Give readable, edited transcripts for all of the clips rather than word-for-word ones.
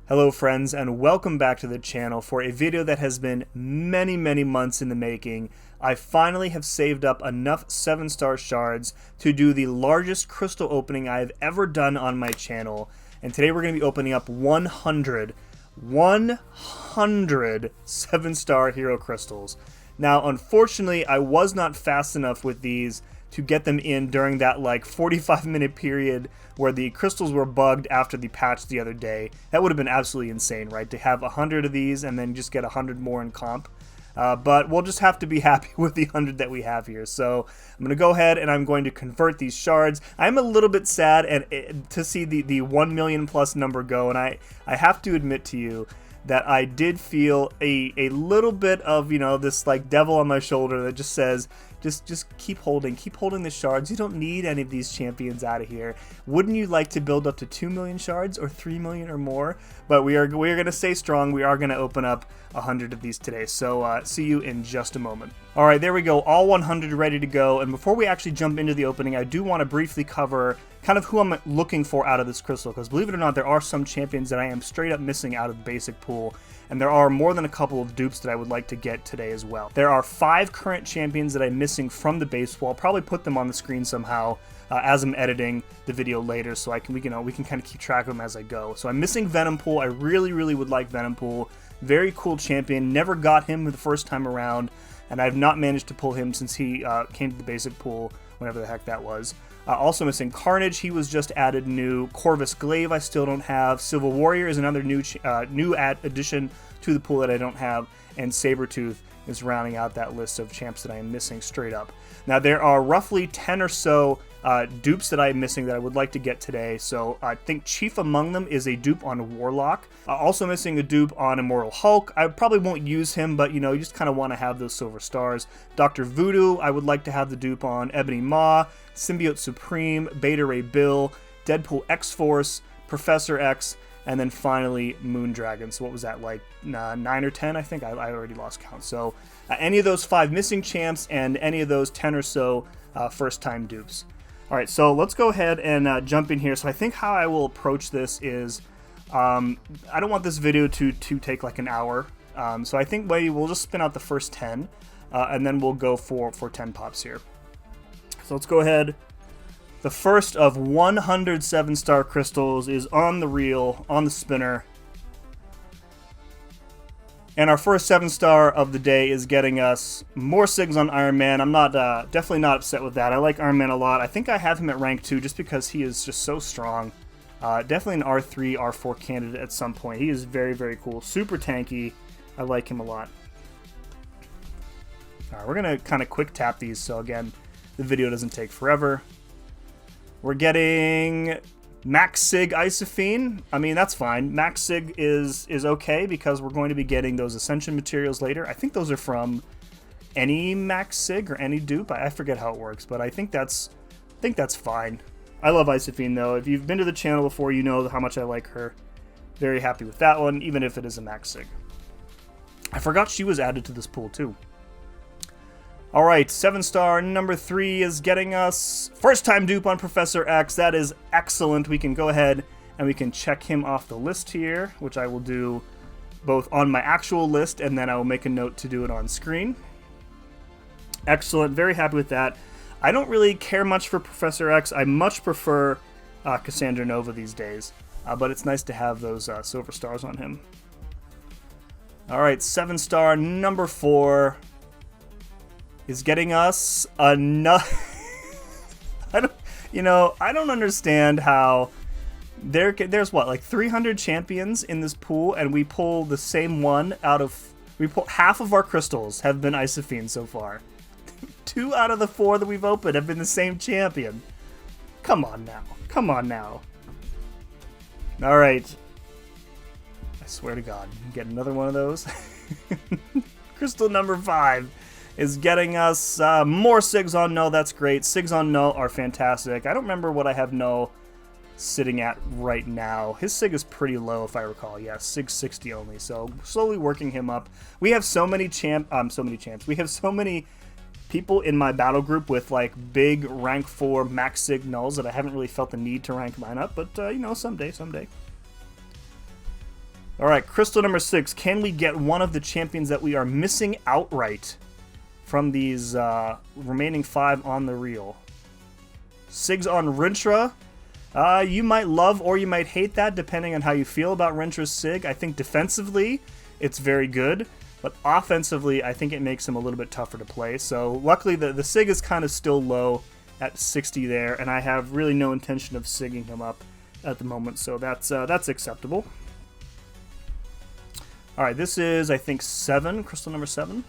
Hello friends, and welcome back to the channel for a video that has been many months in the making. I finally have saved up enough 7-star shards to do the largest crystal opening I have ever done on my channel. And today we're going to be opening up 100 7-star hero crystals. Now unfortunately I was not fast enough with these to get them in during that like 45-minute period where the crystals were bugged after the patch the other day. That would have been absolutely insane, right? To have 100 of these and then just get 100 more in comp. But we'll just have to be happy with the 100 that we have here. So I'm going to go ahead and I'm going to convert these shards. I'm a little bit sad to see the 1 million plus number go, and I have to admit to you that I did feel a little bit of, you know, this like devil on my shoulder that just says, just keep holding the shards. You don't need any of these champions out of here. Wouldn't you like to build up to 2 million shards or 3 million or more? But we are going to stay strong. We are going to open up 100 of these today. So see you in just a moment. All right, there we go. All 100 ready to go. And before we actually jump into the opening, I do want to briefly cover kind of who I'm looking for out of this crystal, because believe it or not, there are some champions that I am straight up missing out of the basic pool, and there are more than a couple of dupes that I would like to get today as well. There are 5 current champions that I'm missing from the base pool. I'll probably put them on the screen somehow as I'm editing the video later, so we can kind of keep track of them as I go. So I'm missing Venompool. I really would like Venompool. Very cool champion. Never got him the first time around, and I've not managed to pull him since he came to the basic pool, whenever the heck that was. Also missing Carnage. He was just added new. Corvus Glaive I still don't have. Civil Warrior is another new addition to the pool that I don't have. And Sabretooth is rounding out that list of champs that I am missing straight up. Now there are roughly 10 or so dupes that I'm missing that I would like to get today. So I think chief among them is a dupe on Warlock. Also missing a dupe on Immortal Hulk. I probably won't use him, but you know, you just kind of want to have those silver stars. Dr. Voodoo, I would like to have the dupe on Ebony Maw, Symbiote Supreme, Beta Ray Bill, Deadpool X-Force, Professor X, and then finally Moondragon. So what was that, like 9 or 10? I think I already lost count. So any of those 5 missing champs and any of those 10 or so first-time dupes. All right, so let's go ahead and jump in here. So I think how I will approach this is, I don't want this video to take like an hour. So I think maybe we'll just spin out the first 10, and then we'll go for 10 pops here. So let's go ahead. The first of 100 7-star crystals is on the reel, on the spinner. And our first 7-star of the day is getting us more SIGs on Iron Man. I'm not definitely not upset with that. I like Iron Man a lot. I think I have him at rank 2 just because he is just so strong. Definitely an R3, R4 candidate at some point. He is very cool. Super tanky. I like him a lot. All right, we're going to kind of quick tap these, so again, the video doesn't take forever. We're getting Max Sig Isophene. I mean, that's fine. Max Sig is okay because we're going to be getting those Ascension materials later. I think those are from any Max Sig or any dupe. I forget how it works, but I think that's fine. I love Isophene though. If you've been to the channel before, you know how much I like her. Very happy with that one, even if it is a Max Sig. I forgot she was added to this pool too. All right, 7-star number 3 is getting us first-time dupe on Professor X. That is excellent. We can go ahead and we can check him off the list here, which I will do both on my actual list and then I will make a note to do it on screen. Excellent. Very happy with that. I don't really care much for Professor X. I much prefer Cassandra Nova these days, but it's nice to have those silver stars on him. All right, 7-star number 4 is getting us another. I don't understand how there's what, like 300 champions in this pool, and we pull the same one out of. We pull half of our crystals have been Isophene so far. 2 out of the 4 that we've opened have been the same champion. Come on now. All right. I swear to God, get another one of those. Crystal number 5. Is getting us more SIGs on Null. That's great. SIGs on Null are fantastic. I don't remember what I have Null sitting at right now. His SIG is pretty low, if I recall. Yeah, SIG 60 only. So slowly working him up. We have so many champs. We have so many people in my battle group with like big rank 4 max SIG Nulls that I haven't really felt the need to rank mine up. But you know, someday. All right, crystal number 6. Can we get one of the champions that we are missing outright from these remaining 5 on the reel? Sigs on Rintra. You might love or you might hate that depending on how you feel about Rintra's Sig. I think defensively it's very good, but offensively I think it makes him a little bit tougher to play. So luckily the Sig is kind of still low at 60 there, and I have really no intention of Sigging him up at the moment, so that's acceptable. All right, this is, I think, 7, crystal number 7.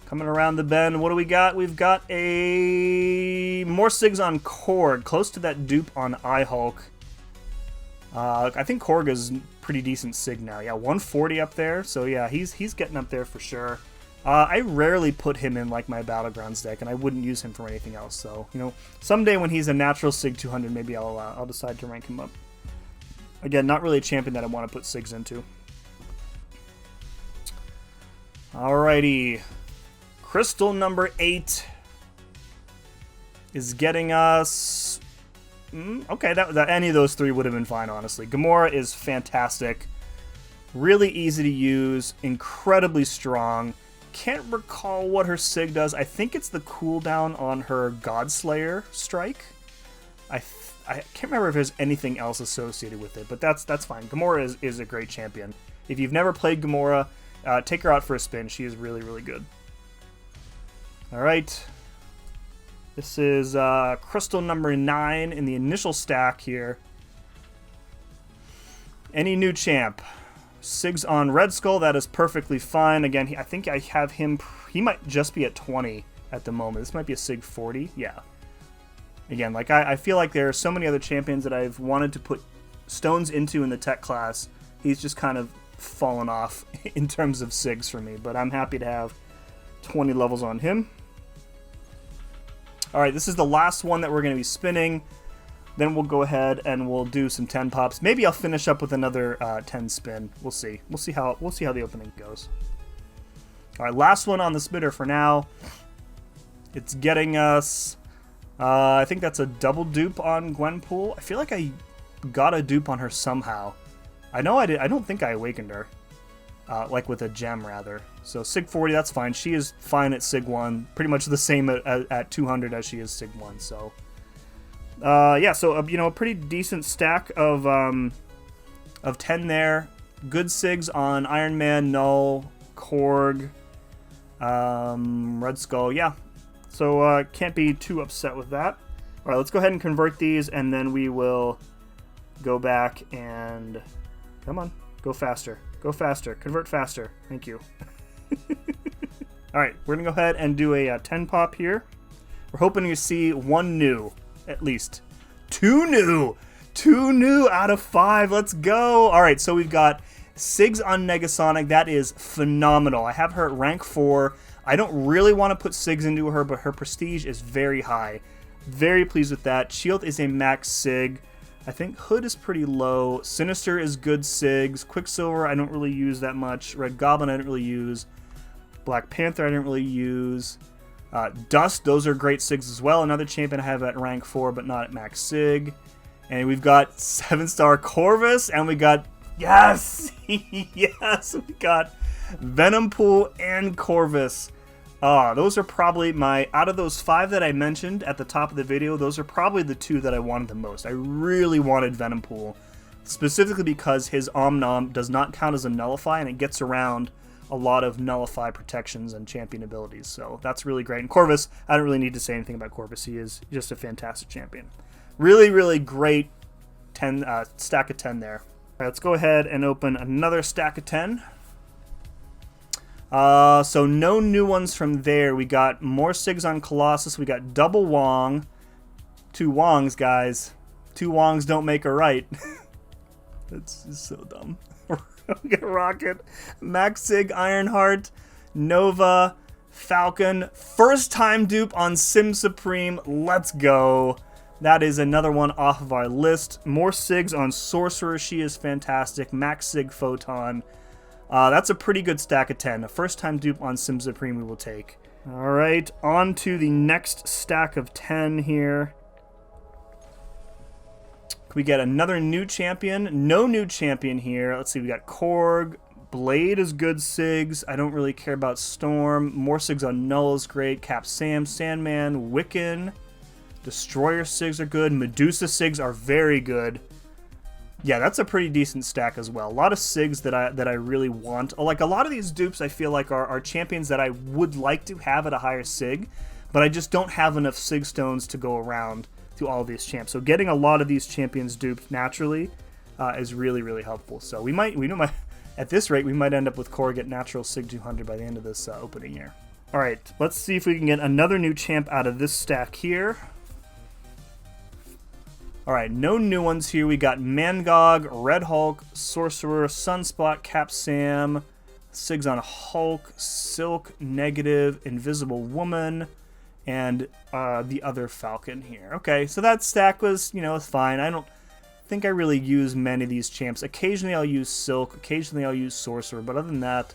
Coming around the bend, what do we got? We've got more Sigs on Korg, close to that dupe on iHulk. I think Korg is pretty decent Sig now. Yeah, 140 up there, so yeah, he's getting up there for sure. I rarely put him in like my Battlegrounds deck, and I wouldn't use him for anything else. So, you know, someday when he's a natural Sig 200, maybe I'll decide to rank him up. Again, not really a champion that I want to put Sigs into. Alrighty. Crystal number 8 is getting us... okay, any of those 3 would have been fine, honestly. Gamora is fantastic. Really easy to use. Incredibly strong. Can't recall what her Sig does. I think it's the cooldown on her Godslayer strike. I can't remember if there's anything else associated with it, but that's fine. Gamora is a great champion. If you've never played Gamora, take her out for a spin. She is really, really good. Alright. This is crystal number 9 in the initial stack here. Any new champ. Sigs on Red Skull, that is perfectly fine. Again, I think I have him... He might just be at 20 at the moment. This might be a Sig 40. Yeah. Again, like I feel like there are so many other champions that I've wanted to put stones into in the tech class. He's just kind of fallen off in terms of Sigs for me, but I'm happy to have 20 levels on him. Alright, this is the last one that we're going to be spinning. Then we'll go ahead and we'll do some 10 pops. Maybe I'll finish up with another 10 spin. We'll see. We'll see how the opening goes. Alright, last one on the spitter for now. It's getting us... I think that's a double dupe on Gwenpool. I feel like I got a dupe on her somehow. I know I did. I don't think I awakened her. Like with a gem, rather. So Sig 40, that's fine. She is fine at Sig 1. Pretty much the same at 200 as she is Sig 1. So, yeah, so, you know, a pretty decent stack of 10 there. Good Sigs on Iron Man, Null, Korg, Red Skull. Yeah. So, can't be too upset with that. All right, let's go ahead and convert these, and then we will go back and... Come on, go faster. Go faster. Convert faster. Thank you. All right, we're going to go ahead and do a 10 pop here. We're hoping to see 1 new, at least. 2 new! 2 new out of 5. Let's go! All right, so we've got Sigs on Negasonic. That is phenomenal. I have her at rank 4. I don't really want to put Sigs into her, but her prestige is very high. Very pleased with that. Shield is a max Sig. I think Hood is pretty low. Sinister is good Sigs. Quicksilver I don't really use that much. Red Goblin I don't really use. Black Panther I didn't really use. Dust, those are great Sigs as well. Another champion I have at rank 4, but not at max Sig. And we've got 7-star Corvus, and we got... Yes! Yes! We got Venompool and Corvus. Those are probably my... Out of those 5 that I mentioned at the top of the video, those are probably the 2 that I wanted the most. I really wanted Venompool, specifically because his Omnom does not count as a Nullify, and it gets around a lot of Nullify protections and champion abilities. So that's really great. And Corvus, I don't really need to say anything about Corvus. He is just a fantastic champion. Really, really great stack of 10 there. All right, let's go ahead and open another stack of 10. So no new ones from there. We got more Sigs on Colossus. We got double Wong. 2 Wongs, guys. 2 Wongs don't make a right. That's so dumb. We got Rocket, Max Sig, Ironheart, Nova, Falcon. First time dupe on Sim Supreme. Let's go. That is another one off of our list. More Sigs on Sorcerer. She is fantastic. Max Sig Photon. That's a pretty good stack of 10. A first time dupe on Sim Supreme we will take. Alright, on to the next stack of 10 here. Can we get another new champion? No new champion here. Let's see, we got Korg. Blade is good Sigs. I don't really care about Storm. More Sigs on Null is great. Cap Sam, Sandman, Wiccan. Destroyer Sigs are good. Medusa Sigs are very good. Yeah, that's a pretty decent stack as well. A lot of Sigs that I really want. Like, a lot of these dupes I feel like are champions that I would like to have at a higher Sig, but I just don't have enough Sig stones to go around to all of these champs. So getting a lot of these champions duped naturally is really, really helpful. So we might at this rate, we might end up with Korg at natural Sig 200 by the end of this opening here. All right, let's see if we can get another new champ out of this stack here. All right, no new ones here. We got Mangog, Red Hulk, Sorcerer, Sunspot, Cap Sam, Sigs on Hulk, Silk, Negative, Invisible Woman, and the other Falcon here. Okay, so that stack was, it's fine. I don't think I really use many of these champs. Occasionally I'll use Silk, occasionally I'll use Sorcerer, but other than that,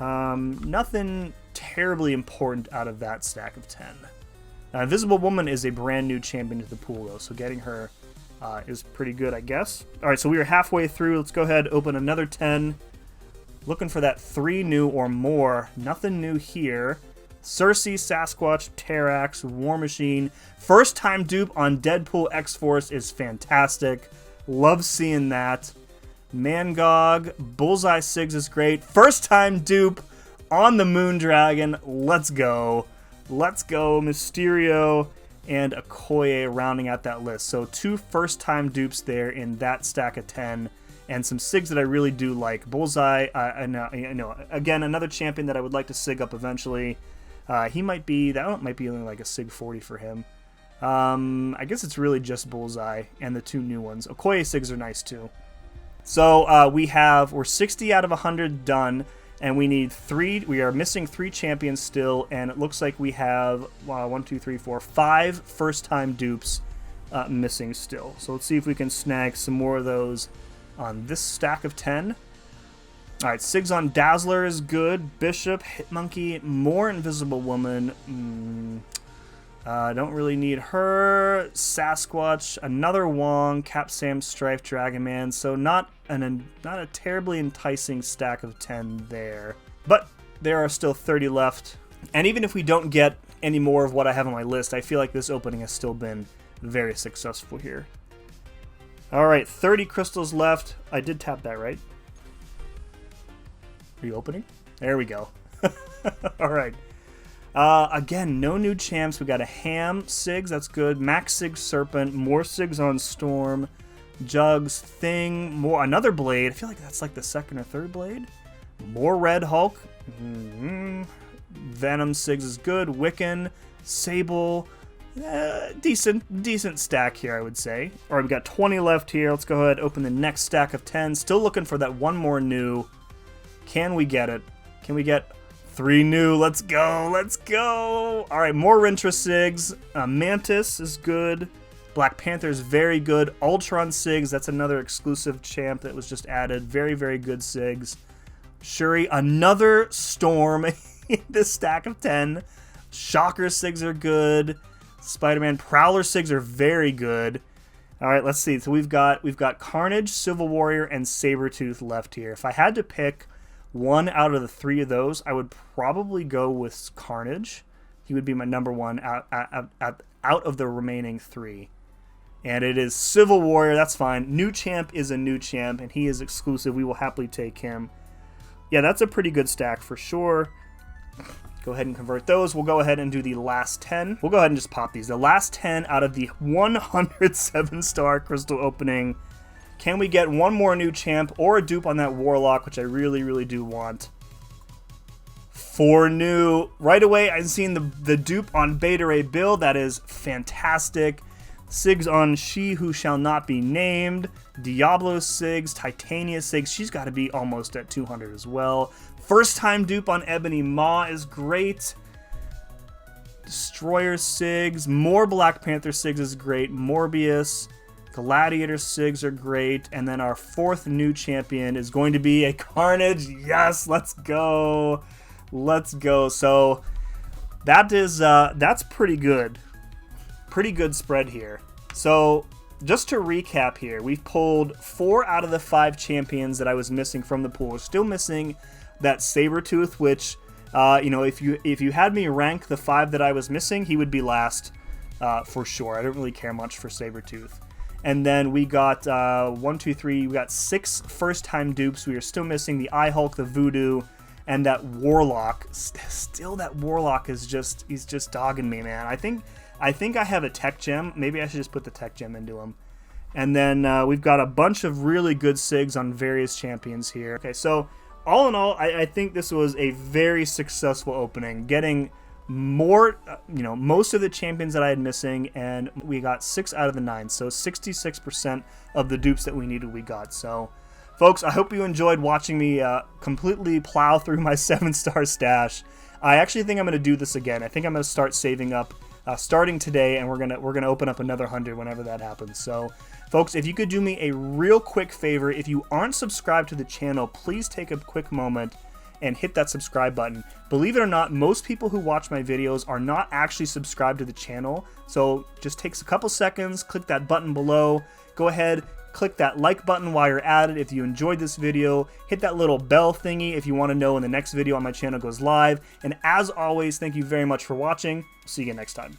nothing terribly important out of that stack of 10. Invisible Woman is a brand new champion to the pool, though, so getting her is pretty good, I guess. All right, so we are halfway through. Let's go ahead, open another 10. Looking for that 3 new or more. Nothing new here. Cersei, Sasquatch, Terrax, War Machine. First time dupe on Deadpool X-Force is fantastic. Love seeing that. Mangog, Bullseye Sigs is great. First time dupe on the Moondragon. Let's go. Let's go. Mysterio and Okoye rounding out that list. So 2 first time dupes there in that stack of 10. And some Sigs that I really do like. Bullseye, I know. Again, another champion that I would like to Sig up eventually. That might be only like a Sig 40 for him. I guess it's really just Bullseye and the 2 new ones. Okoye Sigs are nice too. So we're 60 out of 100 done, and we need 3. We are missing 3 champions still, and it looks like we have 1, 2, 3, 4, 5 first-time dupes missing still. So let's see if we can snag some more of those on this stack of 10. All right, Sigs on Dazzler is good. Bishop, Hitmonkey, more Invisible Woman. Don't really need her. Sasquatch, another Wong, Cap Sam, Strife, Dragon Man. So not a terribly enticing stack of 10 there. But there are still 30 left. And even if we don't get any more of what I have on my list, I feel like this opening has still been very successful here. All right, 30 crystals left. I did tap that, right? Are you opening? There we go. All right. Again, no new champs. We got a Ham Sigs, that's good. Max Sig Serpent, more Sigs on Storm, Jugs, Thing, another Blade. I feel like that's like the 2nd or 3rd Blade. More Red Hulk. Venom Sigs is good. Wiccan, Sable. Decent stack here, I would say. All right, we got 20 left here. Let's go ahead, open the next stack of 10. Still looking for that 1 more new. Can we get it? Can we get 3 new? Let's go. Let's go. All right, more Rintra Sigs. Mantis is good. Black Panther is very good. Ultron Sigs, that's another exclusive champ that was just added. Very, very good Sigs. Shuri, another Storm in this stack of 10. Shocker Sigs are good. Spider-Man Prowler Sigs are very good. All right, let's see. So we've got Carnage, Civil Warrior, and Sabretooth left here. If I had to pick 1 out of the 3 of those, I would probably go with Carnage. He would be my number 1 out of the remaining 3. And it is Civil Warrior. That's fine. New champ is a new champ, and he is exclusive. We will happily take him. Yeah, that's a pretty good stack for sure. Go ahead and convert those. We'll go ahead and do the last 10. We'll go ahead and just pop these. The last 10 out of the 107-star crystal opening. Can we get 1 more new champ or a dupe on that Warlock, which I really, really do want? 4 new. Right away, I've seen the dupe on Beta Ray Bill. That is fantastic. Sigs on She Who Shall Not Be Named. Diablo Sigs. Titania Sigs. She's got to be almost at 200 as well. First time dupe on Ebony Maw is great. Destroyer Sigs. More Black Panther Sigs is great. Morbius. Gladiator Sigs are great. And then our 4th new champion is going to be a Carnage. Yes, let's go. Let's go. So that is that's pretty good. Pretty good spread here. So just to recap here, we've pulled 4 out of the 5 champions that I was missing from the pool. We're still missing that Sabretooth, which, you know, if you had me rank the 5 that I was missing, he would be last for sure. I don't really care much for Sabretooth. And then we got 1, 2, 3. We got 6 first-time dupes. We are still missing the Eye-Hulk, the Voodoo, and that Warlock. Still, that Warlock is he's just dogging me, man. I think I have a tech gem. Maybe I should just put the tech gem into him. And then we've got a bunch of really good SIGs on various champions here. Okay, so all in all, I think this was a very successful opening, getting more, you know, most of the champions that I had missing, and we got 6 out of the 9, so 66% of the dupes that we needed we got. So folks, I hope you enjoyed watching me completely plow through my 7-star stash. I actually think I'm going to do this again. I think I'm going to start saving up starting today, and we're gonna open up another 100 whenever that happens. So folks, if you could do me a real quick favor, if you aren't subscribed to the channel, please take a quick moment and hit that subscribe button. Believe it or not, most people who watch my videos are not actually subscribed to the channel, so just takes a couple seconds, click that button below, go ahead, click that like button while you're at it if you enjoyed this video, hit that little bell thingy if you want to know when the next video on my channel goes live, and as always, thank you very much for watching. See you again next time.